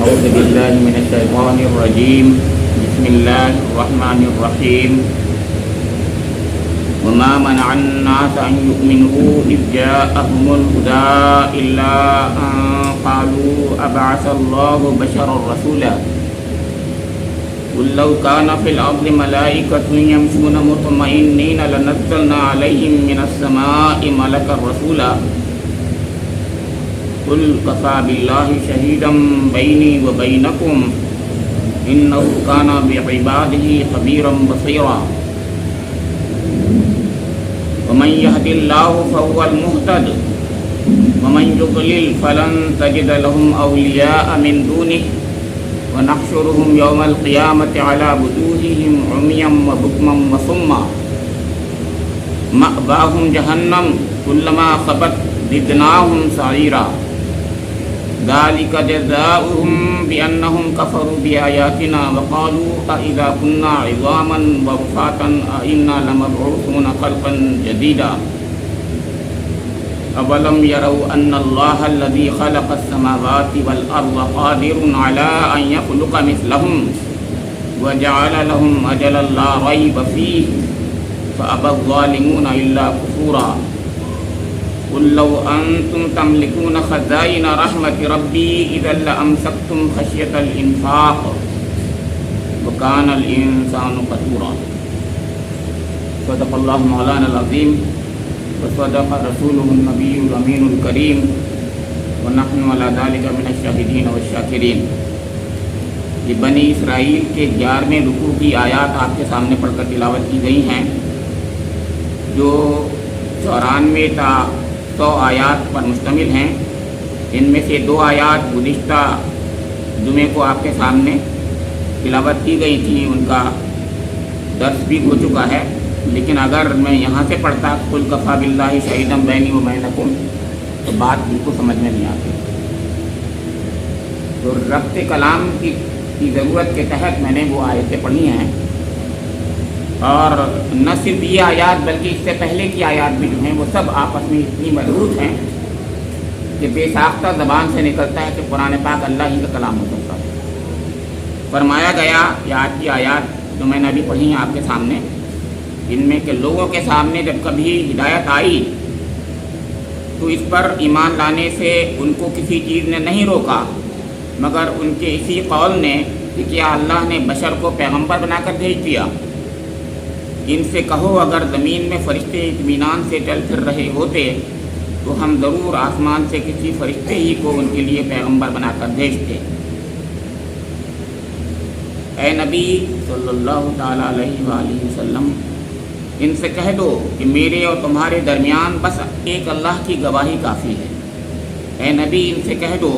أعوذ بالله من الشيطان الرجيم بسم الله الرحمن الرحيم وما منع الناس أن يؤمنوا إذ جاءهم الهدى إلا أن قالوا أبعث الله بشرا رسولا قل لو كان في الأرض ملائكة يمشون مطمئنين لنزلنا عليهم من السماء ملكا رسولا قل كفى بالله شهيدا بيني وبينكم إنه كان بعباده خبيرا بصيرا ومن يهد الله فهو المهتد ومن يضلل فلن تجد لهم أولياء من دونه ونحشرهم يوم القيامة على وجوههم عميا وبكما وصما مأواهم جهنم كلما خبت زدناهم سعيرا ذلك جزاؤهم بأنهم كفروا بآياتنا وقالوا أإذا كنا عظاما ورفاتا أإنا لمبعوثون خلقا جديدا أولم يروا أن الله الذي خلق السماوات والأرض قادر على أن يخلق مثلهم وجعل لهم أجلا لا ريب فيه فأبى الظالمون إلا كفورا قل لو أنتم تملكون خزائن رحمة ربي إذا لأمسكتم خشية الإنفاق وكان الإنسان قتورا صدق الله مولانا العظيم وصدق رسوله النبي الأمين الكريم ونحن على ذلك من الشاهدين والشاکرین۔ یہ بنی اسرائیل کے 11ویں رکوع کی آیات آپ کے سامنے پڑھ کر تلاوت کی گئی ہیں، جو 94 تا 100 آیات پر مشتمل ہیں۔ ان میں سے 2 آیات گزشتہ جمعے کو آپ کے سامنے تلاوت کی گئی تھی، ان کا درس بھی ہو چکا ہے، لیکن اگر میں یہاں سے پڑھتا قل کفی باللہ شہیدا بینی و بینکم تو بات بالکل سمجھ میں نہیں آتی۔ تو ربط کلام کی ضرورت کے تحت میں نے وہ آیتیں پڑھی ہیں، اور نہ صرف یہ آیات بلکہ اس سے پہلے کی آیات بھی جو ہیں وہ سب آپس میں اتنی مربوط ہیں کہ بے ساختہ زبان سے نکلتا ہے کہ قرآن پاک اللہ ہی کا کلام ہو سکتا ہے۔ فرمایا گیا یہ آج کی آیات جو میں نے ابھی پڑھی ہیں آپ کے سامنے، ان میں کہ لوگوں کے سامنے جب کبھی ہدایت آئی تو اس پر ایمان لانے سے ان کو کسی چیز نے نہیں روکا مگر ان کے اسی قول نے کہ کیا اللہ نے بشر کو پیغمبر بنا کر بھیج دیا؟ ان سے کہو اگر زمین میں فرشتے اطمینان سے چل پھر رہے ہوتے تو ہم ضرور آسمان سے کسی فرشتے ہی کو ان کے لیے پیغمبر بنا کر بھیجتے۔ اے نبی صلی اللہ تعالیٰ علیہ وآلہ وسلم، ان سے کہہ دو کہ میرے اور تمہارے درمیان بس ایک اللہ کی گواہی کافی ہے۔ اے نبی، ان سے کہہ دو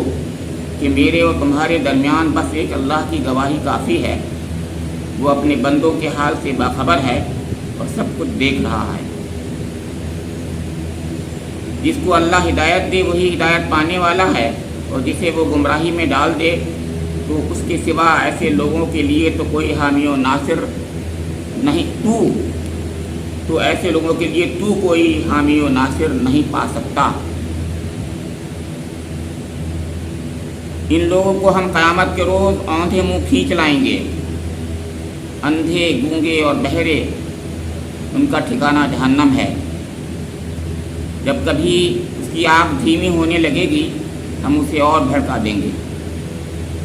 کہ میرے اور تمہارے درمیان بس ایک اللہ کی گواہی کافی ہے، وہ اپنے بندوں کے حال سے باخبر ہے اور سب کچھ دیکھ رہا ہے۔ جس کو اللہ ہدایت دے وہی ہدایت پانے والا ہے، اور جسے وہ گمراہی میں ڈال دے تو اس کے سوا ایسے لوگوں کے لیے تو کوئی حامی و ناصر نہیں، تو ایسے لوگوں کے لیے تو کوئی حامی و ناصر نہیں پا سکتا۔ ان لوگوں کو ہم قیامت کے روز آندھے منہ کھینچ لائیں گے، اندھے، گونگے اور بہرے ان کا ٹھکانہ جہنم ہے۔ جب کبھی اس کی آگ دھیمی ہونے لگے گی ہم اسے اور بھڑکا دیں گے۔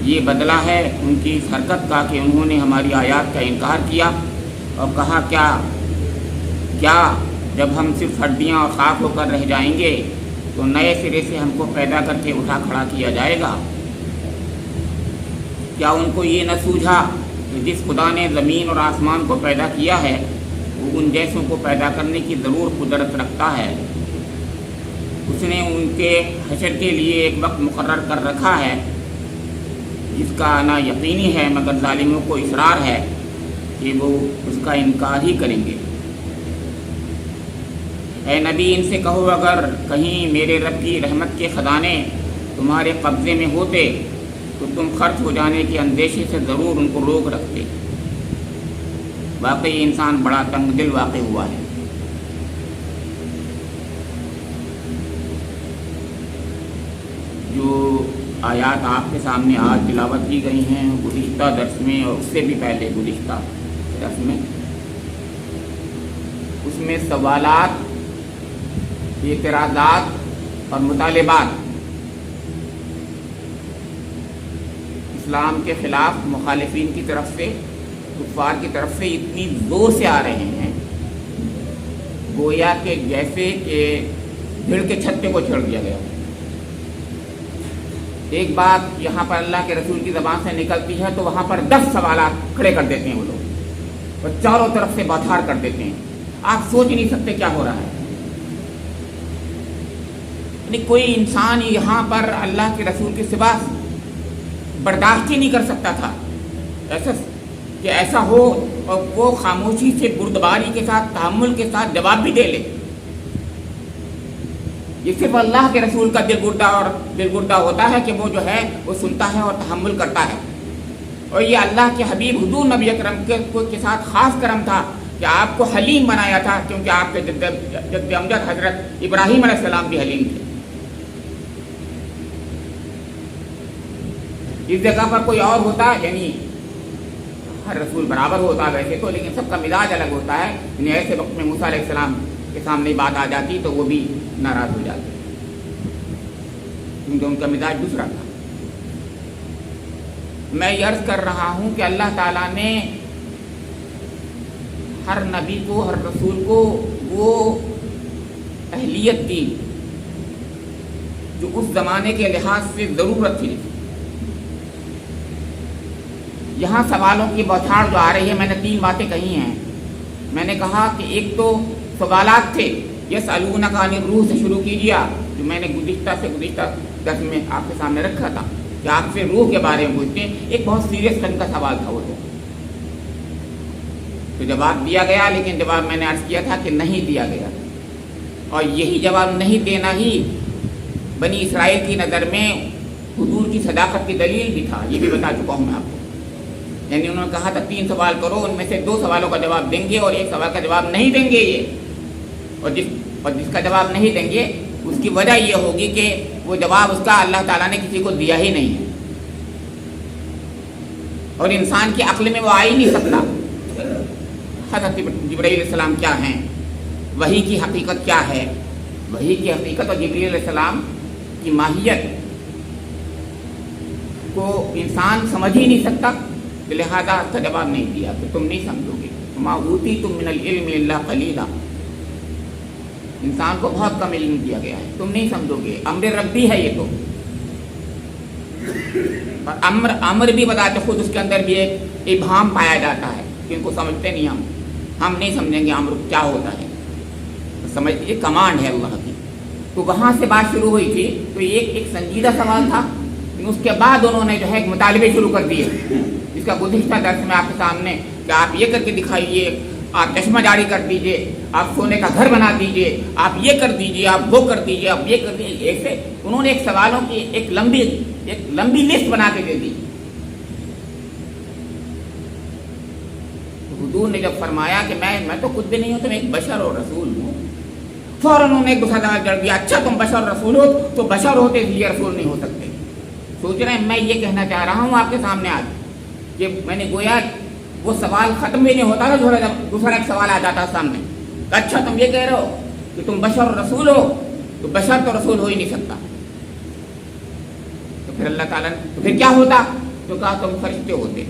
یہ بدلہ ہے ان کی اس حرکت کا کہ انہوں نے ہماری آیات کا انکار کیا اور کہا کیا جب ہم صرف ہڈیاں اور خاک ہو کر رہ جائیں گے تو نئے سرے سے ہم کو پیدا کر کے اٹھا کھڑا کیا جائے گا؟ کیا ان کو یہ نہ سوجھا کہ جس خدا نے زمین اور آسمان کو پیدا کیا ہے وہ ان جیسوں کو پیدا کرنے کی ضرور قدرت رکھتا ہے؟ اس نے ان کے حشر کے لیے ایک وقت مقرر کر رکھا ہے جس کا آنا یقینی ہے، مگر ظالموں کو اصرار ہے کہ وہ اس کا انکار ہی کریں گے۔ اے نبی، ان سے کہو اگر کہیں میرے رب کی رحمت کے خزانے تمہارے قبضے میں ہوتے تو تم خرچ ہو جانے کے اندیشے سے ضرور ان کو روک رکھتے۔ واقعی انسان بڑا تنگ دل واقع ہوا ہے۔ جو آیات آپ کے سامنے آج تلاوت کی گئی ہیں گزشتہ درس میں اور اس سے بھی پہلے گزشتہ درس میں، اس میں سوالات، اعتراضات اور مطالبات اسلام کے خلاف مخالفین کی طرف سے، کفار کی طرف سے اتنی زور سے آ رہے ہیں گویا کہ جیسے کہ بھیڑ کے چھتے کو چھوڑ دیا گیا۔ ایک بات یہاں پر اللہ کے رسول کی زبان سے نکلتی ہے تو وہاں پر 10 سوالات کھڑے کر دیتے ہیں وہ لوگ اور چاروں طرف سے بوچھار کر دیتے ہیں۔ آپ سوچ نہیں سکتے کیا ہو رہا ہے۔ یعنی کوئی انسان یہاں پر اللہ کے رسول کے سوا برداشت ہی نہیں کر سکتا تھا ایسا ہو اور وہ خاموشی سے بردباری کے ساتھ، تحمل کے ساتھ جواب بھی دے لے۔ یہ صرف اللہ کے رسول کا دل گردہ ہوتا ہے کہ وہ جو ہے وہ سنتا ہے اور تحمل کرتا ہے۔ اور یہ اللہ کے حبیب حضور نبی اکرم کے ساتھ خاص کرم تھا کہ آپ کو حلیم بنایا تھا، کیونکہ آپ کے جد امجد حضرت ابراہیم علیہ السلام بھی حلیم تھے۔ اس جگہ پر کوئی اور ہوتا، یعنی ہر رسول برابر ہوتا ویسے تو، لیکن سب کا مزاج الگ ہوتا ہے۔ یعنی ایسے وقت میں موسیٰ علیہ السلام کے سامنے بات آ جاتی تو وہ بھی ناراض ہو جاتے، کیونکہ ان کا مزاج دوسرا تھا۔ میں یہ عرض کر رہا ہوں کہ اللہ تعالیٰ نے ہر نبی کو، ہر رسول کو وہ اہلیت دی جو اس زمانے کے لحاظ سے ضرورت تھی۔ یہاں سوالوں کی بوچھاڑ جو آ رہی ہے، میں نے 3 باتیں کہی ہیں۔ میں نے کہا کہ ایک تو سوالات تھے، یسألونک عن الروح سے شروع کیجیے، جو میں نے گزشتہ درس میں آپ کے سامنے رکھا تھا کہ آپ سے روح کے بارے میں پوچھتے ہیں۔ ایک بہت سیریس قسم کا سوال تھا وہ تو جواب دیا گیا، لیکن جواب میں نے عرض کیا تھا کہ نہیں دیا گیا، اور یہی جواب نہیں دینا ہی بنی اسرائیل کی نظر میں حضور کی صداقت کی دلیل بھی تھا۔ یہ بھی بتا چکا ہوں میں آپ کو۔ یعنی انہوں نے کہا تھا 3 سوال کرو، ان میں سے 2 سوالوں کا جواب دیں گے اور 1 سوال کا جواب نہیں دیں گے یہ، اور جس کا جواب نہیں دیں گے اس کی وجہ یہ ہوگی کہ وہ جواب اس کا اللہ تعالیٰ نے کسی کو دیا ہی نہیں ہے، اور انسان کی عقل میں وہ آ ہی نہیں سکتا۔ حضرت جبرائیل علیہ السلام کیا ہیں، وحی کی حقیقت کیا ہے، وحی کی حقیقت اور جبرائیل علیہ السلام کی ماہیت کو انسان سمجھ ہی نہیں سکتا، لہذا اس کا جواب نہیں دیا تو تم نہیں سمجھو گے۔ ما اوتیتم من العلم الا قلیلا، انسان کو بہت کم علم دیا گیا ہے، تم نہیں سمجھو گے۔ امر ربی ہے یہ تو، اور امر بھی بتاتے خود اس کے اندر بھی ایک ابہام پایا جاتا ہے کہ ان کو سمجھتے نہیں، ہم نہیں سمجھیں گے امر کیا ہوتا ہے، سمجھ یہ کمانڈ ہے اللہ کی۔ تو وہاں سے بات شروع ہوئی تھی، تو ایک سنجیدہ سوال تھا، اس کے بعد انہوں نے جو ہے مطالبے شروع کر دیے، جس کا گزشتہ درس میں آپ کے سامنے کہ آپ یہ کر کے دکھائیے، آپ چشمہ جاری کر دیجئے، آپ سونے کا گھر بنا دیجئے، آپ یہ کر دیجئے، آپ وہ کر دیجئے، آپ یہ کر دیجئے۔ ایسے انہوں نے ایک سوالوں کی ایک لمبی لسٹ بنا کے دے دی۔ حضور نے جب فرمایا کہ میں تو خود بھی نہیں ہوں، تو میں ایک بشر اور رسول ہوں، فوراً انہوں نے ایک دوسرا سوال کر دیا، اچھا تم بشر اور رسول ہو تو بشر ہوتے اس لیے رسول نہیں ہو سکتے۔ سوچ رہے ہیں میں یہ کہنا چاہ رہا ہوں آپ کے سامنے آج کہ میں نے گویا وہ سوال ختم بھی نہیں ہوتا تھا، دوسرا ایک سوال آ جاتا سامنے، اچھا تم یہ کہہ رہے ہو کہ تم بشر اور رسول ہو، تو بشر تو رسول ہو ہی نہیں سکتا، تو پھر اللہ تعالیٰ نے تو پھر کیا ہوتا، تو کہا تم فرشتے ہوتے،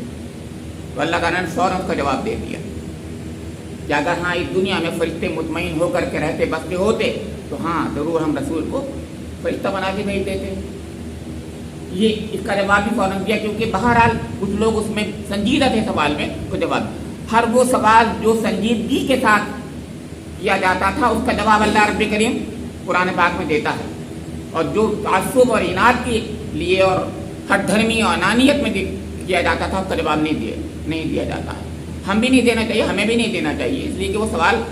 تو اللہ تعالیٰ نے فوراً کا جواب دے دیا کہ اگر ہاں اس دنیا میں فرشتے مطمئن ہو کر کے رہتے بستے ہوتے تو ہاں ضرور ہم رسول کو فرشتہ بنا کے بھیج دیتے۔ یہ اس کا جواب بھی فوراً دیا، کیونکہ بہرحال کچھ لوگ اس میں سنجیدہ تھے سوال میں، کو جواب ہر وہ سوال جو سنجیدگی کے ساتھ کیا جاتا تھا اس کا جواب اللہ رب کریم قرآن پاک میں دیتا ہے، اور جو تعصب اور اناد کے لیے اور ہر دھرمی اور انانیت میں کیا جاتا تھا اس کا جواب نہیں دیا جاتا ہے۔ ہم بھی نہیں دینا چاہیے، ہمیں بھی نہیں دینا چاہیے، اس لیے کہ وہ سوال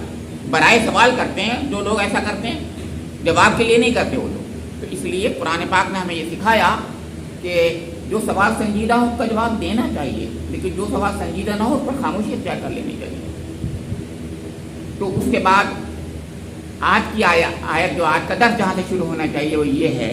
برائے سوال کرتے ہیں، جو لوگ ایسا کرتے ہیں جواب کے لیے نہیں کرتے وہ لوگ۔ تو اس لیے قرآن پاک نے ہمیں یہ سکھایا کہ جو سوال سنجیدہ ہو اس کا جواب دینا چاہیے، لیکن جو سوال سنجیدہ نہ ہو اس پر خاموشی اختیار کر لینی چاہیے۔ تو اس کے بعد آج کی آیت جو آج کا درس جہاں سے شروع ہونا چاہیے وہ یہ ہے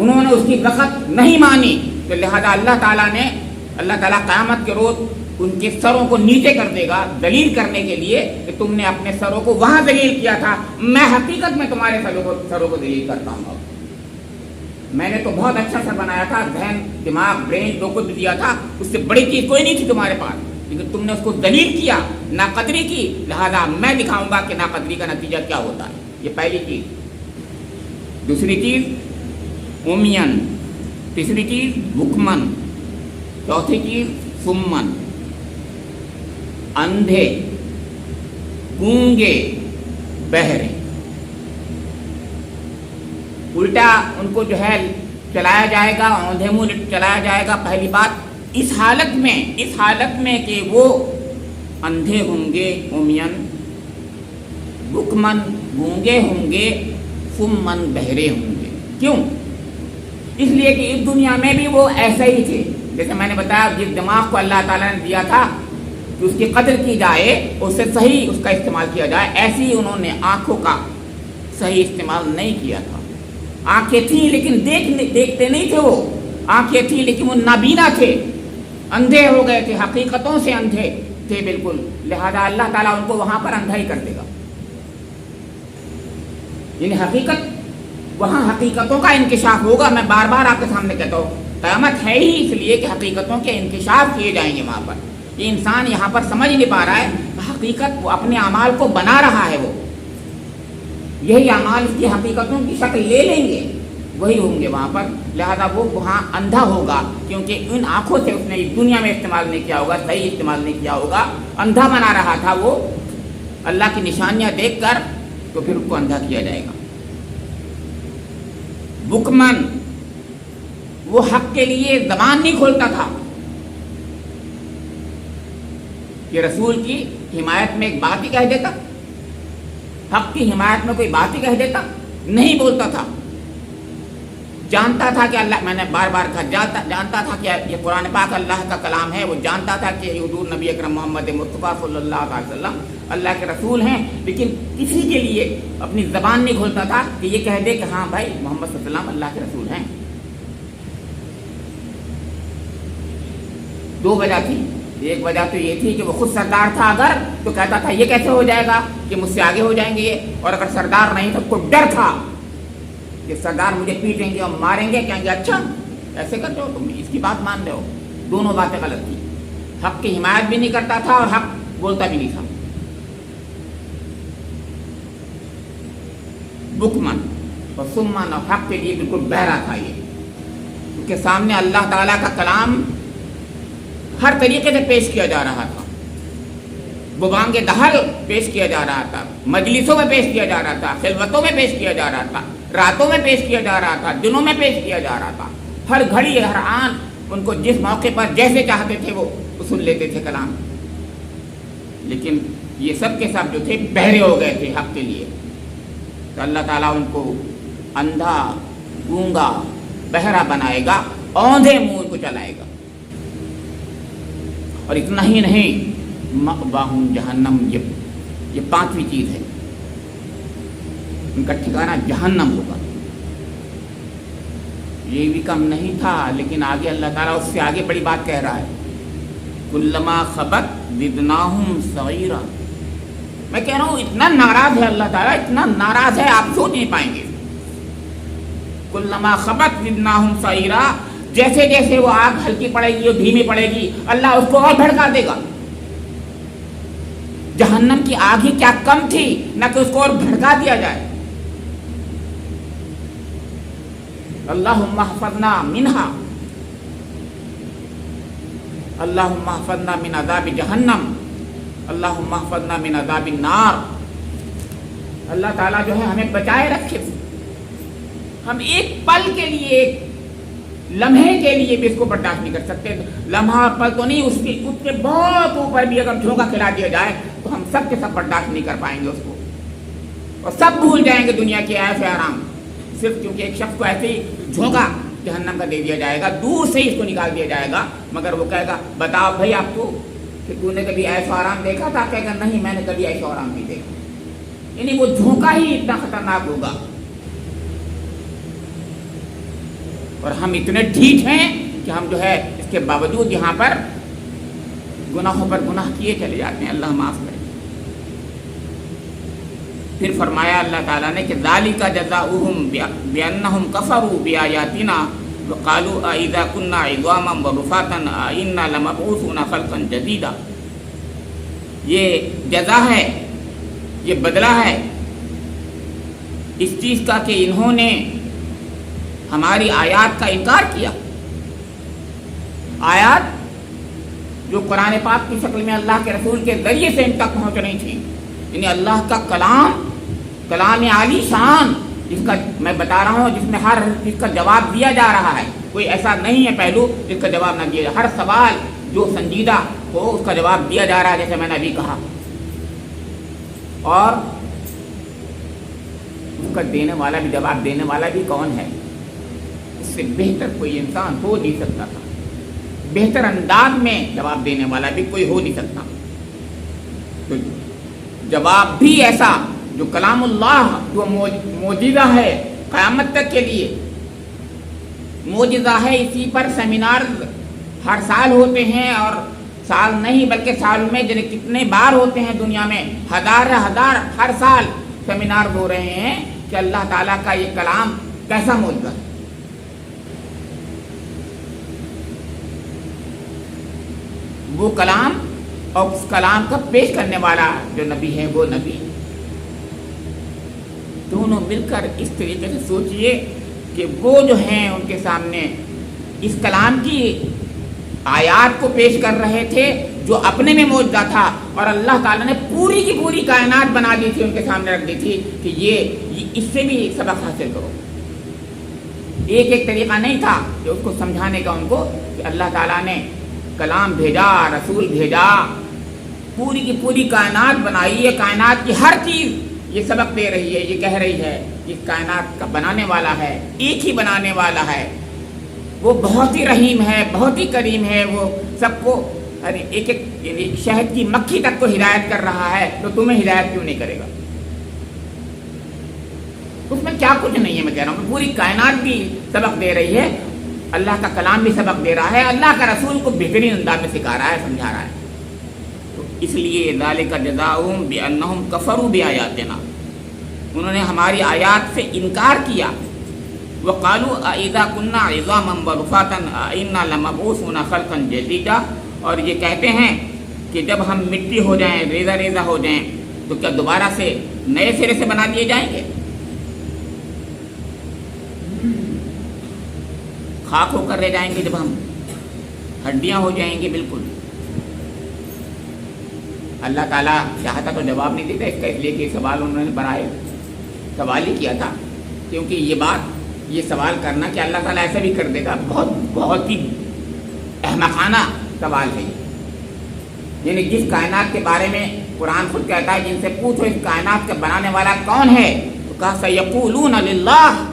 انہوں نے اس کی وقت نہیں مانی، تو لہذا اللہ تعالیٰ قیامت کے روز ان کے سروں کو نیچے کر دے گا دلیل کرنے کے لیے کہ تم نے اپنے سروں کو وہاں دلیل کیا تھا، میں حقیقت میں تمہارے سروں کو دلیل کرتا ہوں۔ میں نے تو بہت اچھا سر بنایا تھا، ذہن دماغ برین جو کچھ دیا تھا اس سے بڑی چیز کوئی نہیں تھی تمہارے پاس، لیکن تم نے اس کو دلیل کیا، ناقدری کی، لہذا میں دکھاؤں گا کہ ناقدری کا نتیجہ کیا ہوتا ہے۔ یہ پہلی چیز۔ دوسری چیز امیان، تیسری چیز بکمن، چوتھی چیز سمن، اندھے، گونگے، بہرے۔ الٹا ان کو جو ہے چلایا جائے گا، اندھے منہ چلایا جائے گا۔ پہلی بات اس حالت میں کہ وہ اندھے ہوں گے، امیان، بکمن گونگے ہوں گے، سمن بہرے ہوں گے۔ کیوں؟ اس لیے کہ اس دنیا میں بھی وہ ایسے ہی تھے، جیسے میں نے بتایا جس دماغ کو اللہ تعالیٰ نے دیا تھا کہ اس کی قدر کی جائے، اس سے صحیح اس کا استعمال کیا جائے، ایسے ہی انہوں نے آنکھوں کا صحیح استعمال نہیں کیا تھا۔ آنکھیں تھیں لیکن دیکھتے نہیں تھے، وہ آنکھیں تھیں لیکن وہ نابینا تھے، اندھے ہو گئے تھے، حقیقتوں سے اندھے تھے بالکل، لہذا اللہ تعالیٰ ان کو وہاں پر اندھا ہی کر دے گا۔ یعنی وہاں حقیقتوں کا انکشاف ہوگا۔ میں بار بار آپ کے سامنے کہتا ہوں، قیامت ہے ہی اس لیے کہ حقیقتوں کے انکشاف کیے جائیں گے وہاں پر۔ یہ انسان یہاں پر سمجھ نہیں پا رہا ہے، حقیقت وہ اپنے اعمال کو بنا رہا ہے، وہ یہی اعمال اس کی حقیقتوں کی شکل لے لیں گے، وہی ہوں گے وہاں پر، لہذا وہ وہاں اندھا ہوگا، کیونکہ ان آنکھوں سے اس نے اس دنیا میں استعمال نہیں کیا ہوگا، صحیح استعمال نہیں کیا ہوگا، اندھا بنا رہا تھا وہ اللہ کی نشانیاں دیکھ کر، تو پھر اس کو اندھا کیا جائے گا۔ بکمن، وہ حق کے لیے زبان نہیں کھولتا تھا، کہ رسول کی حمایت میں ایک بات ہی کہہ دیتا، حق کی حمایت میں کوئی بات ہی کہہ دیتا، نہیں بولتا تھا۔ جانتا تھا کہ اللہ، میں نے بار بار کہا، جانتا تھا کہ یہ قرآن پاک اللہ کا کلام ہے، وہ جانتا تھا کہ حضور نبی اکرم محمد مصطفیٰ صلی اللہ علیہ وسلم اللہ کے رسول ہیں، لیکن کسی کے لیے اپنی زبان نہیں کھولتا تھا کہ یہ کہہ دے کہ ہاں بھائی محمد صلی اللہ علیہ وسلم اللہ کے رسول ہیں۔ دو وجہ تھی، ایک وجہ تو یہ تھی کہ وہ خود سردار تھا، اگر تو کہتا تھا یہ کیسے ہو جائے گا کہ مجھ سے آگے ہو جائیں گے یہ، اور اگر سردار نہیں تو کو ڈر تھا کہ سردار مجھے پیٹیں گے اور ماریں گے، کہیں گے اچھا ایسے کرتے ہو تم، اس کی بات مان رہے ہو۔ دونوں باتیں غلط تھی، حق کی حمایت بھی نہیں کرتا تھا اور حق بولتا بھی نہیں تھا۔ بکمن اور سمن، اور حق کے لیے بالکل بہرا تھا یہ، کیونکہ سامنے اللہ تعالیٰ کا کلام ہر طریقے سے پیش کیا جا رہا تھا، ببانگ دہل پیش کیا جا رہا تھا، مجلسوں میں پیش کیا جا رہا تھا، خلوتوں میں پیش کیا جا رہا تھا، راتوں میں پیش کیا جا رہا تھا، دنوں میں پیش کیا جا رہا تھا، ہر گھڑی ہر آن ان کو جس موقع پر جیسے چاہتے تھے وہ سن لیتے تھے کلام۔ لیکن یہ سب کے سب جو تھے بہرے ہو گئے تھے حق کے لیے، تو اللہ تعالیٰ ان کو اندھا، گونگا، بہرا بنائے گا، اوندھے منہ کو چلائے گا۔ اور اتنا ہی نہیں، مأواہم جہنم، یہ پانچویں چیز ہے، ان کا ٹھکانہ جہنم ہوگا۔ یہ بھی کم نہیں تھا، لیکن آگے اللہ تعالیٰ اس سے آگے بڑی بات کہہ رہا ہے، کلما خبت زدناہم سعیرا۔ میں کہہ رہا ہوں اتنا ناراض ہے اللہ تعالیٰ، اتنا ناراض ہے آپ سوچ نہیں پائیں گے۔ کلما خبت زدناہم سعیرا، جیسے جیسے وہ آگ ہلکی پڑے گی اور دھیمی پڑے گی، اللہ اس کو اور بھڑکا دے گا۔ جہنم کی آگ ہی کیا کم تھی، نہ کہ اس کو اور بھڑکا دیا جائے۔ اللہم احفظنا منہا، اللہم احفظنا من عذاب جہنم، اللہم احفظنا من عذاب النار۔ اللہ تعالیٰ جو ہے ہمیں بچائے رکھے، ہم ایک پل کے لیے، ایک لمحے کے لیے بھی اس کو برداشت نہیں کر سکتے۔ لمحہ پل تو نہیں، اس کے بہت اوپر بھی اگر جھونکا کھلا دیا جائے تو ہم سب کے سب برداشت نہیں کر پائیں گے اس کو، اور سب بھول جائیں گے دنیا کے ایسے آرام، صرف کیونکہ ایک شخص کو ایسے ہی جھونکا جہنم کا دے دیا جائے گا، دور سے ہی اس کو نکال دیا جائے گا، مگر وہ کہے گا بتاؤ بھائی آپ کو کہ تو نے کبھی ایسا آرام دیکھا تھا؟ کہے گا نہیں میں نے کبھی ایسا آرام نہیں دیکھا۔ یعنی وہ جھونکا ہی اتنا خطرناک ہوگا۔ اور ہم اتنے ڈھیٹ ہیں کہ ہم جو ہے اس کے باوجود یہاں پر گناہوں پر گناہ کیے چلے جاتے ہیں. اللہ معاف کرے. پھر فرمایا اللہ تعالیٰ نے کہ ذالک جزاؤہم بأنہم کفروا بآیاتنا وقالوا اذا كنا عظاما ورفاتا انا لمبعوثون خلقا جدیدا. یہ جزا ہے، یہ بدلہ ہے اس چیز کا کہ انہوں نے ہماری آیات کا انکار کیا. آیات جو قرآن پاک کی شکل میں اللہ کے رسول کے ذریعے سے ان تک پہنچ رہی تھی، یعنی اللہ کا کلام عالی شان، جس کا میں بتا رہا ہوں، جس میں ہر چیز کا جواب دیا جا رہا ہے. کوئی ایسا نہیں ہے پہلو جس کا جواب نہ دیا جائے. ہر سوال جو سنجیدہ ہو اس کا جواب دیا جا رہا ہے، جیسے میں نے ابھی کہا. اور اس کا دینے والا بھی، جواب دینے والا بھی کون ہے؟ اس سے بہتر کوئی انسان ہو نہیں سکتا تھا. بہتر انداز میں جواب دینے والا بھی کوئی ہو نہیں سکتا. تو جواب بھی ایسا جو کلام اللہ، جو معجزہ ہے قیامت تک کے لیے معجزہ ہے. اسی پر سیمینار ہر سال ہوتے ہیں، اور سال نہیں بلکہ سال میں کتنے بار ہوتے ہیں دنیا میں، ہزار ہر سال سیمینار ہو رہے ہیں کہ اللہ تعالیٰ کا یہ کلام کیسا معجزہ ہے. وہ کلام اور اس کلام کا پیش کرنے والا جو نبی ہے وہ نبی، دونوں مل کر اس طریقے سے سوچئے کہ وہ جو ہیں ان کے سامنے اس کلام کی آیات کو پیش کر رہے تھے جو اپنے میں معجزہ تھا، اور اللہ تعالیٰ نے پوری کی پوری کائنات بنا دی تھی، ان کے سامنے رکھ دی تھی کہ یہ اس سے بھی سبق حاصل کرو. ایک طریقہ نہیں تھا کہ اس کو سمجھانے کا ان کو، کہ اللہ تعالیٰ نے کلام بھیجا، رسول بھیجا، پوری کی پوری کائنات بنائی ہے. کائنات کی ہر چیز یہ سبق دے رہی ہے، یہ کہہ رہی ہے کہ کائنات کا بنانے والا ہے، ایک ہی بنانے والا ہے. وہ بہت ہی رحیم ہے، بہت ہی کریم ہے. وہ سب کو ایک یعنی شہد کی مکھی تک کو ہدایت کر رہا ہے، تو تمہیں ہدایت کیوں نہیں کرے گا؟ اس میں کیا کچھ نہیں ہے. میں کہہ رہا ہوں پوری کائنات بھی سبق دے رہی ہے، اللہ کا کلام بھی سبق دے رہا ہے، اللہ کا رسول کو بہترین انداز میں سکھا رہا ہے، سمجھا رہا ہے. تو اس لیے ذالک جزاؤہم بأنہم کفروا بآیاتنا، انہوں نے ہماری آیات سے انکار کیا. وقالوا اذا كنا عظاما ورفاتا انا لمبعوثون خلقا جديدا، اور یہ کہتے ہیں کہ جب ہم مٹی ہو جائیں، ریزہ ہو جائیں، تو کیا دوبارہ سے نئے سرے سے بنا دیے جائیں گے؟ خاک ہو کر رہ جائیں گے جب ہم، ہڈیاں ہو جائیں گے بالکل. اللہ تعالیٰ چاہتا تو جواب نہیں دیتا اس کا، اس لیے کہ سوال انہوں نے برائے سوال ہی کیا تھا. کیونکہ یہ سوال کرنا کہ اللہ تعالیٰ ایسا بھی کر دے گا، بہت ہی احمقانہ سوال ہے. یعنی جس کائنات کے بارے میں قرآن خود کہتا ہے جن سے پوچھو اس کائنات کا بنانے والا کون ہے، تو کہا سیقولون للہ،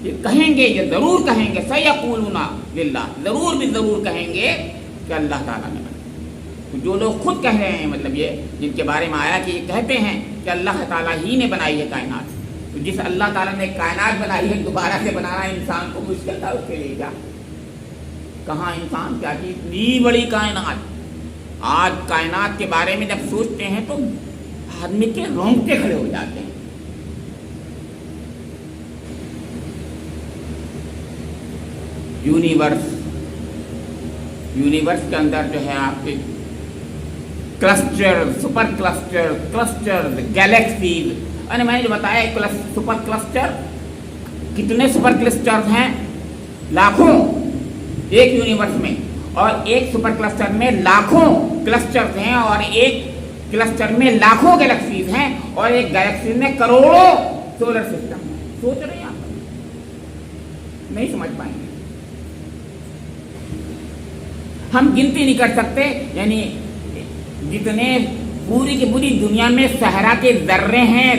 یہ کہیں گے، یہ ضرور کہیں گے، سیقولون للہ، ضرور کہیں گے کہ اللہ تعالیٰ نے بنایا. تو جو لوگ خود کہہ رہے ہیں، مطلب یہ جن کے بارے میں آیا کہ یہ کہتے ہیں کہ اللہ تعالیٰ ہی نے بنائی ہے کائنات، تو جس اللہ تعالیٰ نے کائنات بنائی ہے دوبارہ سے بنانا انسان کو مشکل تھا، اس کے لیے کیا کہاں انسان کیا چیز، اتنی بڑی کائنات. آج کائنات کے بارے میں جب سوچتے ہیں تو آدمی کے رونگٹے کھڑے ہو جاتے ہیں. یونیورس کے اندر جو ہے آپ کے کلسٹر، سپر کلسٹر، گیلیکسیز، میں نے جو بتایا سپر کلسٹر، کتنے سپر کلسٹر ہیں؟ لاکھوں ایک یونیورس میں، اور ایک سپر کلسٹر میں لاکھوں کلسٹرز ہیں، اور ایک کلسٹر میں لاکھوں گیلیکسیز ہیں، اور ایک گیلیکسی میں کروڑوں سولر سسٹم ہیں. سوچ رہے ہیں آپ؟ نہیں سمجھ پائیں گے. ہم گنتی نہیں کر سکتے، یعنی جتنے پوری کی پوری دنیا میں صحرا کے ذرے ہیں،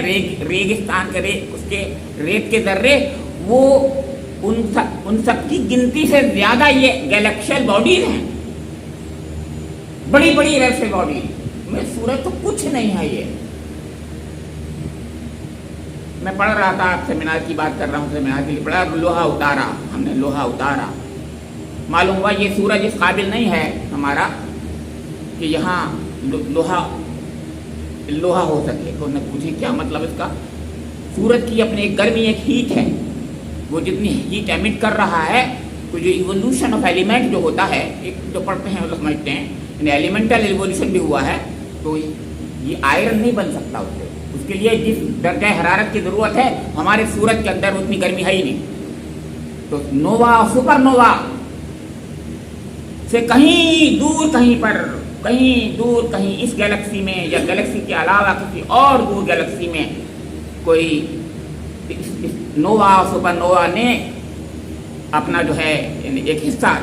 ریگستان کے اس کے ریت کے ذرے، وہ ان سب کی گنتی سے زیادہ یہ گیلیکشل باڈیز ہیں، بڑی بڑی گیلیکشل باڈیز میں. سورج تو کچھ نہیں ہے. میں پڑھ رہا تھا، سیمینار کی بات کر رہا ہوں، سیمینار کے لیے پڑھا، لوہا اتارا، ہم نے لوہا اتارا، معلوم ہوا یہ سورج اس قابل نہیں ہے ہمارا کہ یہاں لوہا ہو سکے. تو نے پوچھے کیا مطلب اس کا؟ سورج کی اپنی ایک گرمی، ایک ہیٹ ہے، وہ جتنی ہیٹ ایمٹ کر رہا ہے، تو جو ایوولوشن آف ایلیمنٹ جو ہوتا ہے، ایک جو پڑھتے ہیں وہ لوگ سمجھتے ہیں یعنی ایلیمنٹل ایوولوشن بھی ہوا ہے، تو یہ آئرن نہیں بن سکتا اس کے لیے جس درجہ حرارت کی ضرورت ہے ہمارے سورج کے اندر اتنی گرمی ہے ہی نہیں. تو نووا، سپر نووا سے کہیں دور، کہیں دور، کہیں اس گیلیکسی میں یا گیلیکسی کے علاوہ کسی اور دور گیلیکسی میں کوئی نووا، سپر نووا نے اپنا جو ہے ایک حصہ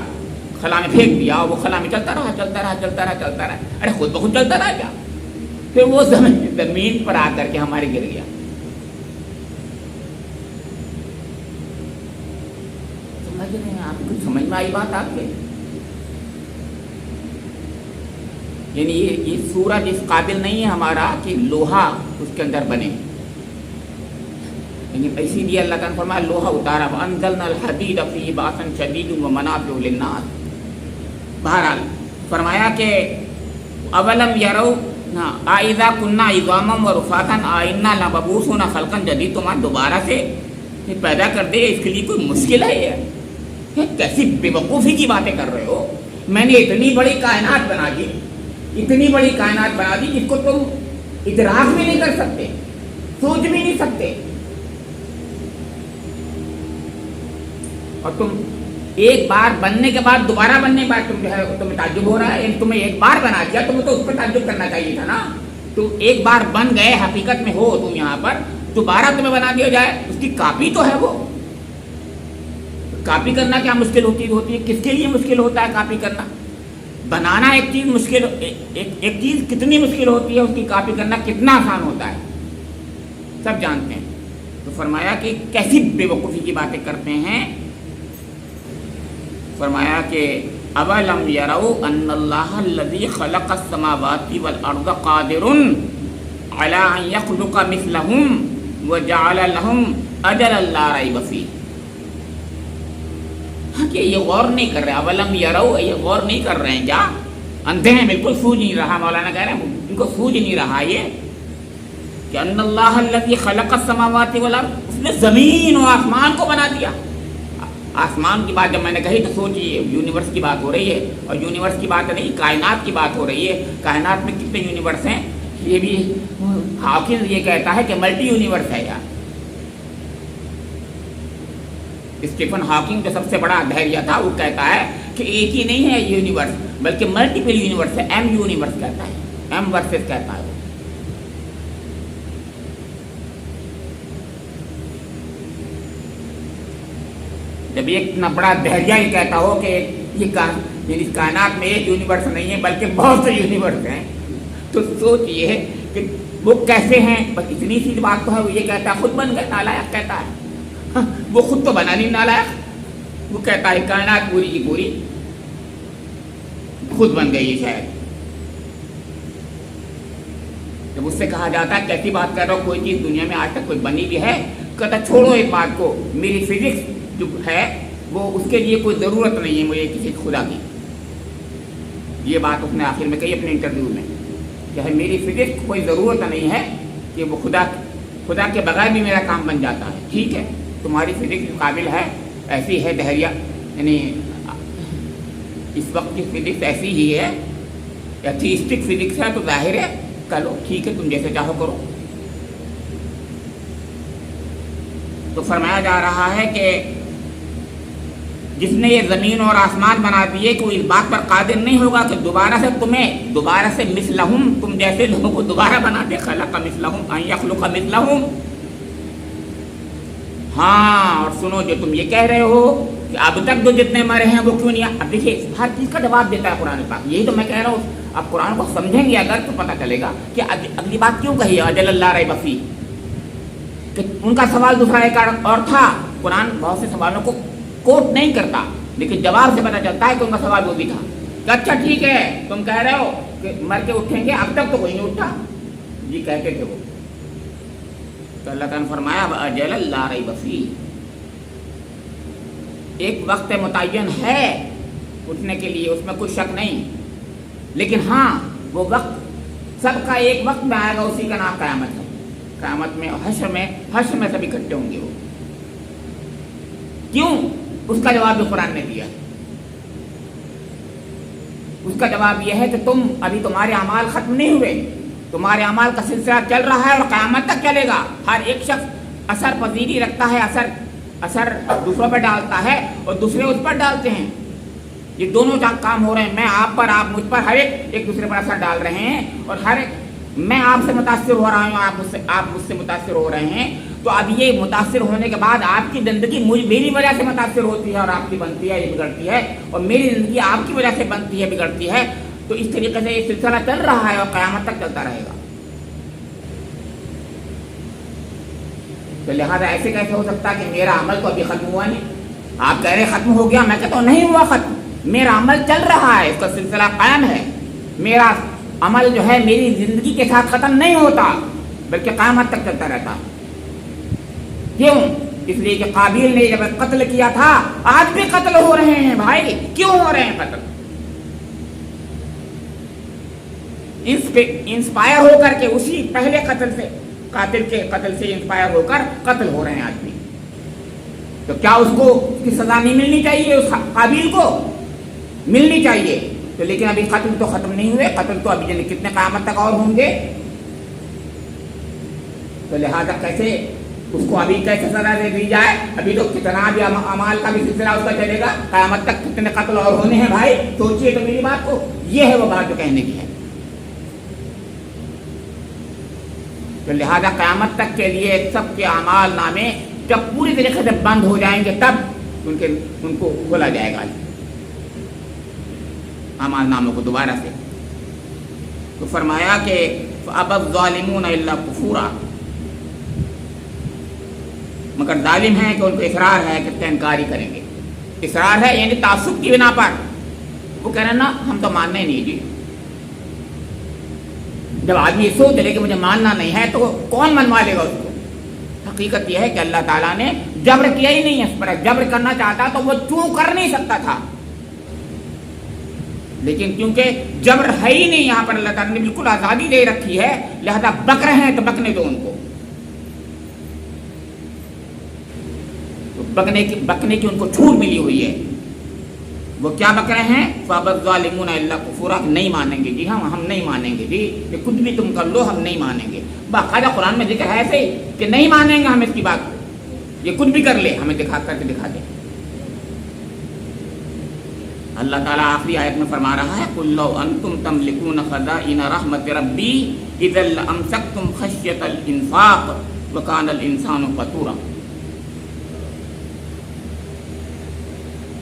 خلا میں پھینک دیا، اور وہ خلا میں چلتا رہا. ارے خود بخود چلتا رہا کیا؟ پھر وہ زمین پر آ کر کے ہمارے گر گیا. سمجھ رہے ہیں آپ؟ کچھ سمجھ میں آئی بات آپ کے؟ یعنی یہ سورج اس قابل نہیں ہے ہمارا کہ لوہا اس کے اندر بنے. اسی لیے اللہ تعالیٰ نے فرمایا لوہا اتارا، وَأَنزَلْنَا الْحَدِيدَ فِيهِ بَأْسٌ شَدِيدٌ وَمَنَافِعُ لِلنَّاسِ. بہرحال فرمایا کہ اولم یرو اذا کنا عظاما ورفاتا انا لمبعوثون خلقا جدید. تمہارا دوبارہ سے پیدا کر دے، اس کے لیے کوئی مشکل ہے؟ یہ کیسی بے وقوفی کی باتیں کر رہے ہو؟ میں نے اتنی بڑی کائنات بنا دی، جس کو تم ادراک بھی نہیں کر سکتے، سوچ بھی نہیں سکتے، اور تم ایک بار بننے کے بعد دوبارہ بننے کے بعد تم جو ہے تمہیں تعجب ہو رہا ہے. تمہیں ایک بار بنا دیا، تمہیں تو اس پر تعجب کرنا چاہیے تھا نا. تم ایک بار بن گئے، حقیقت میں ہو تم یہاں پر، دوبارہ تمہیں بنا دیا جائے، اس کی کاپی تو ہے. وہ کاپی کرنا کیا مشکل ہوتی ہے؟ کس کے لیے مشکل ہوتا ہے کاپی کرنا؟ بنانا ایک چیز مشکل، ایک چیز کتنی مشکل ہوتی ہے، اس کی کاپی کرنا کتنا آسان ہوتا ہے، سب جانتے ہیں. تو فرمایا کہ کیسی بے وقوفی کی باتیں کرتے ہیں. فرمایا کہ اولم یرو ان اللہ الذی خلق السماوات والارض قادر علی ان یخلق مثلہم وجعل لہم اجلا لا ریب فیہ. کہ یہ غور نہیں کر رہے، اولم یرو، یہ غور نہیں کر رہے ہیں کیا؟ اندھے ہیں، بالکل سوج نہیں رہا. مولانا کہہ رہے ہیں ان کو سوج نہیں رہا یہ کہ ان اللہ الذی خلق السماوات والارض، اس نے زمین و آسمان کو بنا دیا. آسمان کی بات جب میں نے کہی تو سوچیے یونیورس کی بات ہو رہی ہے، اور یونیورس کی بات نہیں، کائنات کی بات ہو رہی ہے. کائنات میں کتنے یونیورس ہیں؟ یہ بھی ہاکنگ یہ کہتا ہے کہ ملٹی یونیورس ہے یار. اسٹیفن ہاکنگ جو سب سے بڑا دھیریہ تھا، وہ کہتا ہے کہ ایک ہی نہیں ہے یونیورس بلکہ ملٹیپل یونیورس ہے. ایم یونیورس کہتا ہے، ایم ورسز کہتا ہے. جب ایک اتنا بڑا دھیریہ یہ کہتا ہو کہ یہ کائنات میں ایک یونیورس نہیں ہے بلکہ بہت سے یونیورس ہیں، تو سوچ یہ ہے کہ وہ کیسے ہیں. بس اتنی سی بات تو ہے، وہ یہ کہتا ہے خود بن گئے، نالائق کہتا ہے. وہ خود تو بنا نہیں نالائق، وہ کہتا ہے کائنات پوری کی پوری خود بن گئی ہے شاید. جب اس سے کہا جاتا ہے کیسی بات کر رہا ہو، کوئی چیز دنیا میں آج تک کوئی بنی بھی ہے؟ کہتا چھوڑو ایک بات کو، میری فزکس جو ہے وہ اس کے لیے کوئی ضرورت نہیں ہے مجھے کسی خدا کی. یہ بات اس نے آخر میں کہی اپنے انٹرویو میں کہ میری فزکس کوئی ضرورت نہیں ہے کہ وہ خدا کے بغیر بھی میرا کام بن جاتا ہے. ٹھیک ہے، تمہاری فزکس قابل ہے، ایسی ہے دہریہ، یعنی اس وقت کی فزکس ایسی ہی ہے، ایتھیسٹک فزکس ہے، تو ظاہر ہے چلو ٹھیک ہے، تم جیسے چاہو کرو. تو فرمایا جا رہا ہے کہ جس نے یہ زمین اور آسمان بنا دیے کہ وہ اس بات پر قادر نہیں ہوگا کہ دوبارہ سے مثلہم، تم جیسے لوگوں کو دوبارہ بنا دے. خلق مثلہم ان یخلق مثلہم. ہاں، اور سنو جو تم یہ کہہ رہے ہو کہ اب تک جو جتنے مرے ہیں وہ کیوں نہیں. اب دیکھیے ہر چیز کا جواب دیتا ہے قرآن پاک. یہی تو میں کہہ رہا ہوں، اب قرآن کو سمجھیں گے اگر تو پتہ چلے گا کہ اگلی بات کیوں کہی ہے اجل اللہ ریب فیہ. کہ ان کا سوال دوسرا ایک اور تھا. قرآن بہت سے سوالوں کو کوٹ نہیں کرتا، لیکن جواب سے پتہ چلتا ہے کہ ان کا سوال وہ بھی تھا کہ اچھا ٹھیک ہے تم کہہ رہے ہو کہ مر کے اٹھیں گے، اب تک تو کوئی نہیں اٹھا. جی کہتے تھے وہ. تو اللہ تعالیٰ نے فرمایا وَأَجَلًا لَا رَيْبَ فِيهِ، ایک وقت متعین ہے اٹھنے کے لیے، اس میں کوئی شک نہیں، لیکن ہاں وہ وقت سب کا ایک وقت میں آئے گا، اسی کا نام قیامت ہے۔ قیامت میں حشر میں سب اکٹھے ہوں گے وہ۔ کیوں؟ اس کا جواب بھی قرآن نے دیا ہے۔ اس کا جواب یہ ہے کہ ابھی تمہارے اعمال ختم نہیں ہوئے، تمہارے اعمال کا سلسلہ چل رہا ہے اور قیامت تک چلے گا۔ ہر ایک شخص اثر پذیری رکھتا ہے، اثر دوسروں پر ڈالتا ہے اور دوسرے اس پر ڈالتے ہیں۔ یہ دونوں کام ہو رہے ہیں، میں آپ پر، آپ مجھ پر، ہر ایک دوسرے پر اثر ڈال رہے ہیں، اور میں آپ سے متاثر ہو رہا ہوں، آپ مجھ سے متاثر ہو رہے ہیں۔ تو اب یہ متاثر ہونے کے بعد آپ کی زندگی میری وجہ سے متاثر ہوتی ہے اور آپ کی بنتی ہے، یہ بگڑتی ہے، اور میری زندگی آپ کی وجہ سے بنتی ہے، بگڑتی ہے۔ تو اس طریقے سے یہ سلسلہ چل رہا ہے اور قیامت تک چلتا رہے گا۔ تو لہٰذا ایسے کیسے ہو سکتا کہ میرا عمل تو ابھی ختم ہوا نہیں؟ آپ کہہ رہے ختم ہو گیا، میں کہتا ہوں نہیں ہوا ختم، میرا عمل چل رہا ہے، اس کا سلسلہ قائم ہے۔ میرا عمل جو ہے میری زندگی کے ساتھ ختم نہیں ہوتا، بلکہ قیامت تک چلتا رہتا۔ کیوں؟ اس لیے کہ قابیل نے جب قتل کیا تھا، آج بھی قتل ہو رہے ہیں بھائی۔ کیوں ہو رہے ہیں قتل؟ انسپائر ہو کر کے اسی پہلے قاتل کے قتل سے انسپائر ہو کر قتل ہو رہے ہیں آدمی۔ تو کیا اس کو اس کی سزا نہیں ملنی چاہیے؟ اس قابیل کو ملنی چاہیے۔ تو لیکن ابھی قتل تو ختم نہیں ہوئے، قتل تو ابھی کتنے قیامت تک اور ہوں گے۔ تو لہذا کیسے اس کو ابھی کیسے سزا دے دی جائے؟ ابھی تو کتنا بھی اعمال کا بھی سلسلہ اس کا چلے گا، قیامت تک کتنے قتل اور ہونے ہیں بھائی، سوچیے تو میری بات کو۔ یہ ہے وہ بات جو کہنے کی ہے۔ تو لہذا قیامت تک کے لیے سب کے اعمال نامے جب پوری طریقے سے بند ہو جائیں گے، تب ان کو کھولا جائے گا اعمال ناموں کو دوبارہ سے۔ تو فرمایا کہ فَأَبَى الظَّالِمُونَ إِلَّا كُفُورًا، مگر ظالم ہیں کہ ان کو اصرار ہے کہ انکار ہی کریں گے۔ اصرار ہے یعنی تعصب کی بنا پر وہ کہہ رہے ہیں نا ہم تو ماننے نہیں جی۔ جب آدمی یہ سوچ لے کہ مجھے ماننا نہیں ہے تو کون منوا لے گا اس کو؟ حقیقت یہ ہے کہ اللہ تعالیٰ نے جبر کیا ہی نہیں ہے اس پر۔ جبر کرنا چاہتا تو وہ کیوں کر نہیں سکتا تھا، لیکن کیونکہ جبر ہے ہی نہیں یہاں پر، اللہ تعالیٰ نے بالکل آزادی دے رکھی ہے، لہذا بک رہے ہیں تو بکنے دو ان کو۔ تو بکنے کی ان کو چھوٹ ملی ہوئی ہے۔ وہ کیا بک رہے ہیں؟ فَأَبَى الظَّالِمُونَ إِلَّا كُفُورًا، نہیں مانیں گے جی، ہم نہیں مانیں گے جی، یہ کچھ بھی تم کر لو ہم نہیں مانیں گے۔ باقاعدہ قرآن میں ذکر ہے ایسے ہی کہ نہیں مانیں گے ہم اس کی بات کو، یہ کچھ بھی کر لے ہمیں دکھا دے۔ اللہ تعالیٰ آخری آیت میں فرما رہا ہے قُل لَوْ أَنْتُمْ تَمْلِكُونَ خَزَائِنَ رَحْمَةِ رَبِّي إِذًا لَّأَمْسَكْتُمْ خَشْيَةَ الْإِنفَاقِ وَكَانَ الْإِنسَانُ قَتُورًا۔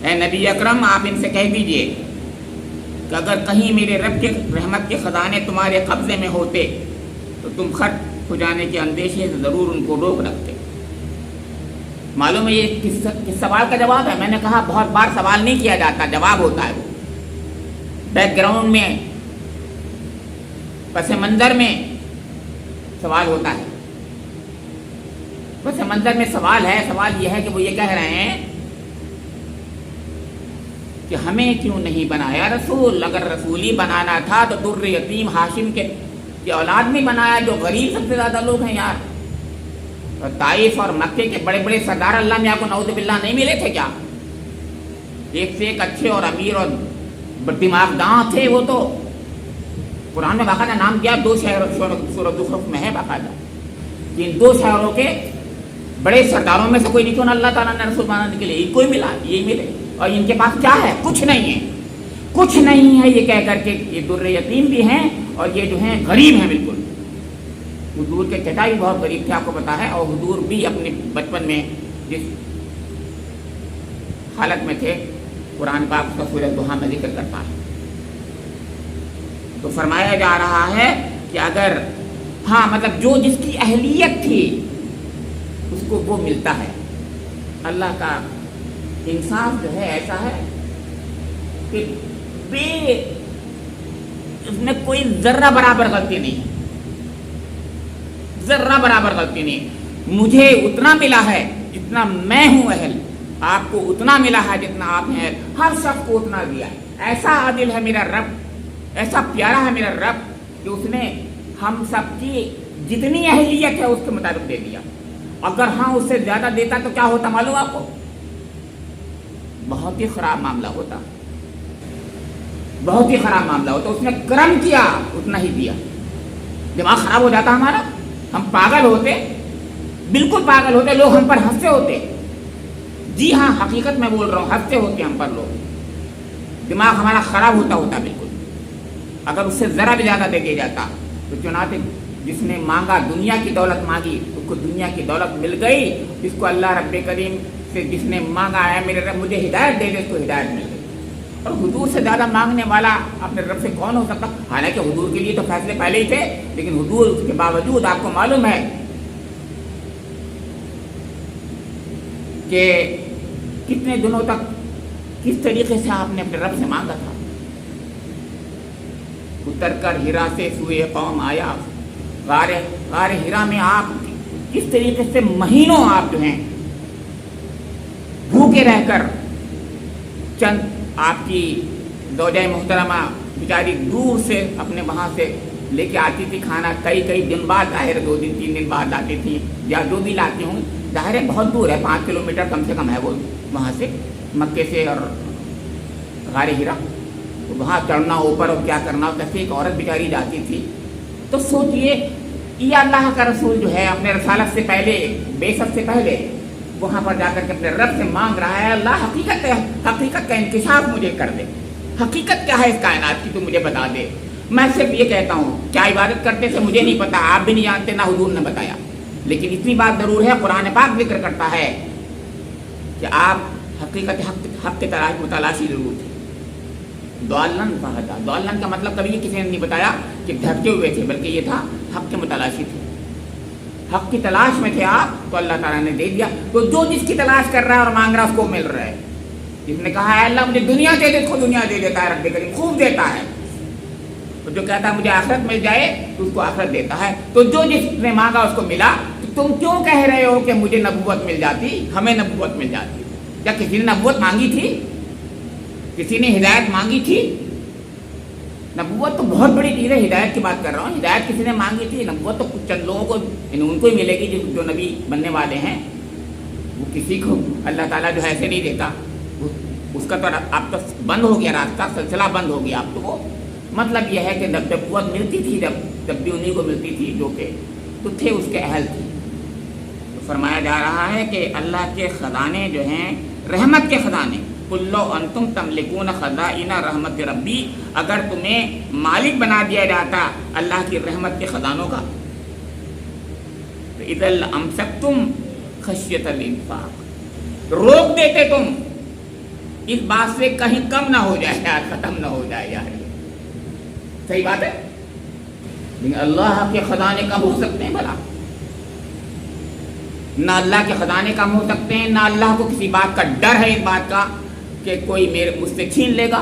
اے نبی اکرم آپ ان سے کہہ دیجئے کہ اگر کہیں میرے رب کے رحمت کے خزانے تمہارے قبضے میں ہوتے تو تم خرچ ہو جانے کے اندیشے سے ضرور ان کو روک رکھتے۔ معلوم ہے یہ کس سوال کا جواب ہے؟ میں نے کہا بہت بار سوال نہیں کیا جاتا، جواب ہوتا ہے۔ وہ بیک گراؤنڈ میں، پس منظر میں سوال ہوتا ہے۔ پس منظر میں سوال ہے، سوال یہ ہے کہ وہ یہ کہہ رہے ہیں کہ ہمیں کیوں نہیں بنایا رسول؟ اگر رسول ہی بنانا تھا تو در یتیم ہاشم کے اولاد میں بنایا، جو غریب سب سے زیادہ لوگ ہیں یار۔ اور طائف اور مکے کے بڑے بڑے سردار اللہ میں آپ کو نعوذ باللہ نہیں ملے تھے کیا؟ ایک سے ایک اچھے اور امیر اور دماغ داں تھے وہ تو۔ قرآن میں باقاعدہ نام دیا، 2 شہر سورۃ زخرف میں ہے باقاعدہ، ان 2 شہروں کے بڑے سرداروں میں سے کوئی نہیں کیوں نہ اللہ تعالیٰ نے رسول بنانے کے لیے کوئی ملا، یہ ملے۔ اور ان کے پاس کیا ہے؟ کچھ نہیں ہے، کچھ نہیں ہے یہ کہہ کر کے یہ در یتیم بھی ہیں اور یہ جو ہیں غریب ہیں بالکل۔ حضور کے چچا بھی بہت غریب تھے آپ کو پتا ہے، اور حضور بھی اپنے بچپن میں جس حالت میں تھے قرآن پاک کا سورۃ ضحیٰ میں ذکر کرتا ہے۔ تو فرمایا جا رہا ہے کہ اگر ہاں مطلب جو جس کی اہلیت تھی اس کو وہ ملتا ہے۔ اللہ کا انصاف جو ہے ایسا ہے کہ اس میں کوئی ذرہ برابر غلطی نہیں، ذرہ برابر غلطی نہیں۔ مجھے اتنا ملا ہے جتنا میں ہوں اہل، آپ کو اتنا ملا ہے جتنا آپ ہیں اہل، ہر شخص کو اتنا دیا ہے۔ ایسا عادل ہے میرا رب، ایسا پیارا ہے میرا رب کہ اس نے ہم سب کی جتنی اہلیت ہے اس کے مطابق دے دیا۔ اگر ہاں اس سے زیادہ دیتا تو کیا ہوتا معلوم آپ کو؟ بہت ہی خراب معاملہ ہوتا، بہت ہی خراب معاملہ ہوتا۔ اس نے کرم کیا، اتنا ہی دیا۔ دماغ خراب ہو جاتا ہمارا، ہم پاگل ہوتے، بالکل پاگل ہوتے، لوگ ہم پر ہنستے ہوتے۔ جی ہاں، حقیقت میں بول رہا ہوں، ہنستے ہوتے ہم پر لوگ، دماغ ہمارا خراب ہوتا بالکل۔ اگر اس سے ذرا بھی زیادہ دے دیا جاتا تو چنانچہ جس نے مانگا، دنیا کی دولت مانگی، اس کو دنیا کی دولت مل گئی۔ جس کو اللہ رب کریم سے جس نے مانگا ہے میرے رب مجھے ہدایت دے دے، اس کو ہدایت مل گئی۔ اور حضور سے زیادہ مانگنے والا اپنے رب سے کون ہو سکتا؟ حالانکہ حضور کے لیے تو فیصلے پہلے ہی تھے، لیکن حضور اس کے باوجود آپ کو معلوم ہے کہ کتنے دنوں تک کس طریقے سے آپ نے اپنے رب سے مانگا تھا۔ اتر کر ہیرا سے سوئے قوم آیا، غار ہیرا میں آپ کس طریقے سے مہینوں آپ جو ہیں بھوکے رہ کر، چند آپ کی زوجہ محترمہ بیچاری دور سے اپنے وہاں سے لے کے آتی تھی کھانا، کئی دن بعد، ظاہر 2 دن 3 دن بعد لاتی تھی، یا جو بھی لاتی ہوں، ظاہر ہے بہت دور ہے، 5 کلومیٹر کم سے کم ہے وہ وہاں سے، مکے سے اور غار ہیرا، تو وہاں چڑھنا اوپر اور کیا کرنا، کیسے ایک عورت بیچاری جاتی تھی۔ تو سوچئے یہ اللہ کا رسول جو ہے اپنے رسالت سے پہلے، بعثت سے پہلے وہاں پر جا کر کے اپنے رب سے مانگ رہا ہے، اللہ حقیقت کا انکشاف مجھے کر دے، حقیقت کیا ہے اس کائنات کی تو مجھے بتا دے۔ میں صرف یہ کہتا ہوں، کیا عبادت کرتے تھے مجھے نہیں پتا، آپ بھی نہیں جانتے، نہ حضور نے بتایا، لیکن اتنی بات ضرور ہے، قرآن پاک ذکر کرتا ہے کہ آپ حق کے متلاشی ضرور تھے۔ ضالن فہدا، ضالن کا مطلب کبھی کسی نے نہیں بتایا کہ بھٹکے ہوئے تھے، بلکہ یہ تھا حق کے متلاشی تھے، حق کی تلاش میں تھے آپ، تو اللہ تعالیٰ نے دے دیا۔ تو جو جس کی تلاش کر رہا ہے اور مانگ رہا ہے اس کو مل رہا ہے۔ جس نے کہا ہے اللہ مجھے دنیا دے دے، اس کو دنیا دے دیتا ہے رب کریم، خوب دیتا ہے۔ تو جو کہتا ہے مجھے آخرت مل جائے تو اس کو آخرت دیتا ہے۔ تو جو جس نے مانگا اس کو ملا۔ تو تم کیوں کہہ رہے ہو کہ مجھے نبوت مل جاتی، ہمیں نبوت مل جاتی؟ کیا کسی نے نبوت مانگی تھی؟ کسی نے ہدایت مانگی تھی؟ نبوت تو بہت بڑی چیز ہے، ہدایت کی بات کر رہا ہوں، ہدایت کسی نے مانگی تھی؟ نبوت تو کچھ چند لوگوں کو، ان کو ہی ملے گی جو نبی بننے والے ہیں، وہ کسی کو اللہ تعالیٰ جو ہے ایسے نہیں دیتا۔ اس کا تو اب تو بند ہو گیا، راستہ سلسلہ بند ہو گیا اب تو۔ وہ مطلب یہ ہے کہ جب نبوت ملتی تھی، جب بھی انہیں کو ملتی تھی جو کہ تو تھے اس کے اہل تھے۔ تو فرمایا جا رہا ہے کہ اللہ کے خزانے جو ہیں، رحمت کے خزانے، قُلْ لَوْ أَنْتُمْ تَمْلِكُونَ خَزَائِنَ رَحْمَتِ رَبِّي، اگر تمہیں مالک بنا دیا جاتا اللہ کی رحمت کے خزانوں کا، تو اِذًا لَأَمْسَكْتُمْ خَشْيَةَ الْإِنفَاقِ، روک دیتے تم اس بات سے کہیں کم نہ ہو جائے یار، ختم نہ ہو جائے یار۔ صحیح بات ہے، لیکن اللہ کے خزانے کم ہو سکتے ہیں بھلا؟ نہ اللہ کے خزانے کم ہو سکتے ہیں، نہ اللہ کو کسی بات کا ڈر ہے اس بات کا کہ کوئی مجھ سے چھین لے گا،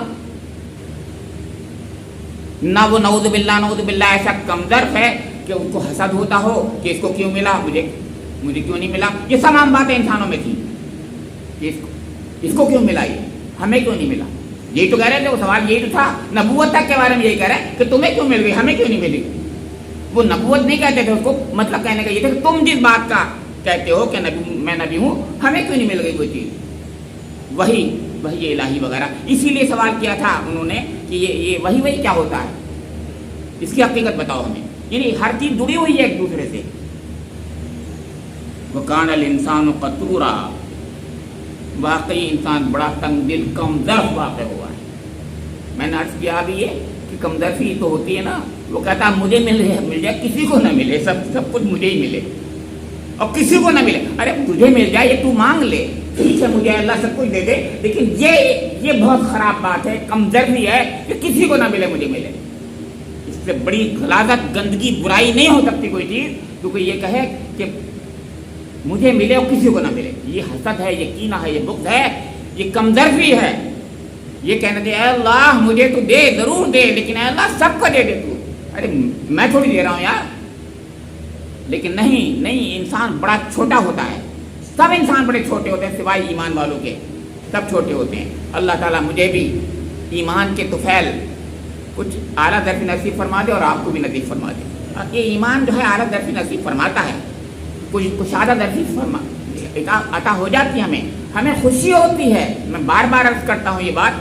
نہ وہ نعوذ باللہ ایسا کمزرف ہے کہ اس کو حسد ہوتا ہو کہ اس کو کیوں ملا، مجھے کیوں نہیں ملا۔ یہ سب عام باتیں انسانوں میں تھی کہ اس کو کیوں ملا، یہ ہمیں کیوں نہیں ملا۔ یہی تو کہہ رہے تھے، وہ سوال یہی تو تھا، نبوت تک کے بارے میں یہی کہہ رہے ہیں کہ تمہیں کیوں مل گئی، ہمیں کیوں نہیں ملی۔ وہ نبوت نہیں کہتے تھے اس کو، مطلب کہنے کا یہ تھا کہ تم جس بات کا کہتے ہو کہ میں نبی ہوں، ہمیں کیوں نہیں مل گئی وہ چیز، وہی الہی وغیرہ۔ اسی لیے سوال کیا تھا انہوں نے کہ یہ وہی کیا ہوتا ہے، اس کی حقیقت بتاؤ ہمیں۔ یعنی ہر چیز جڑی ہوئی ہے ایک دوسرے سے۔ وَكَانَ الْإِنسَانُ قَتُورًا، واقعی انسان بڑا تنگ دل کمزرف واقع ہوا ہے۔ میں نے عرض کیا بھی یہ کہ کمزرفی تو ہوتی ہے نا، وہ کہتا مجھے مل جائے، کسی کو نہ ملے، سب کچھ مجھے ہی ملے اور کسی کو نہ ملے۔ ارے تجھے مل جائے یہ تو مانگ لے، ٹھیک ہے مجھے اللہ سب کچھ دے دے، لیکن یہ بہت خراب بات ہے، کمزرفی ہے کہ کسی کو نہ ملے مجھے ملے۔ اس سے بڑی غلاظت، گندگی، برائی نہیں ہو سکتی کوئی چیز کیونکہ یہ کہے کہ مجھے ملے اور کسی کو نہ ملے۔ یہ حسد ہے، یہ کینہ ہے، یہ بغض ہے، یہ کمزرفی ہے۔ یہ کہنا دے اے اللہ مجھے تو دے، ضرور دے، لیکن اے اللہ سب کو دے دے تو۔ ارے میں تھوڑی دے رہا ہوں یار، لیکن نہیں انسان بڑا چھوٹا ہوتا ہے. سب انسان بڑے چھوٹے ہوتے ہیں سوائے ایمان والوں کے. سب چھوٹے ہوتے ہیں. اللہ تعالیٰ مجھے بھی ایمان کے طفیل کچھ اعلیٰ درجے نصیب فرما دے اور آپ کو بھی نصیب فرما دے. یہ ایمان جو ہے اعلیٰ درجے نصیب فرماتا ہے. کچھ اعلیٰ درجے عطا ہو جاتی ہے ہمیں خوشی ہوتی ہے. میں بار بار عرض کرتا ہوں یہ بات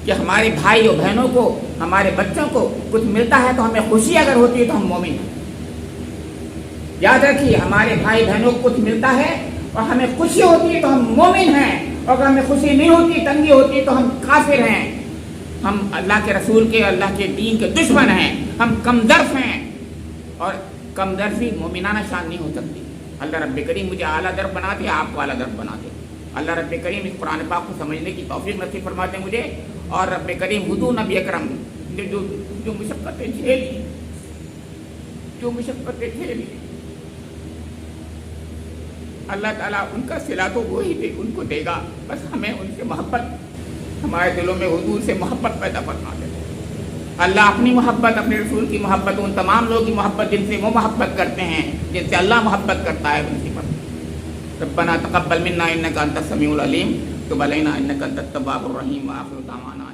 کہ ہمارے بھائی اور بہنوں کو ہمارے بچوں کو کچھ ملتا ہے تو ہمیں خوشی اگر ہوتی ہے تو ہم مومن ہیں. یاد رکھیے ہمارے بھائی بہنوں کو کچھ ملتا ہے اور ہمیں خوشی ہوتی ہے تو ہم مومن ہیں. اور اگر ہمیں خوشی نہیں ہوتی تنگی ہوتی ہے تو ہم کافر ہیں. ہم اللہ کے رسول کے اللہ کے دین کے دشمن ہیں. ہم کمدرد ہیں اور کمدردی مومنانہ شان نہیں ہو سکتی. اللہ رب کریم مجھے اعلیٰ درب بنا دے آپ کو اعلیٰ درب بنا دے. اللہ رب کریم اس قرآن پاک کو سمجھنے کی توفیق نصیب فرما دے مجھے. اور رب کریم حضور نبی اکرم جو مشقتیں جھیلی اللہ تعالیٰ ان کا صلہ تو وہی دے ان کو دے گا. بس ہمیں ان سے محبت ہمارے دلوں میں حضور سے محبت پیدا فرما دے. اللہ اپنی محبت اپنے رسول کی محبت ان تمام لوگوں کی محبت جن سے وہ محبت کرتے ہیں جن سے اللہ محبت کرتا ہے ان کی محبت. ربنا تقبل منا انك انت السميع العليم تب علينا انك انت التواب الرحيم واخر دعوانا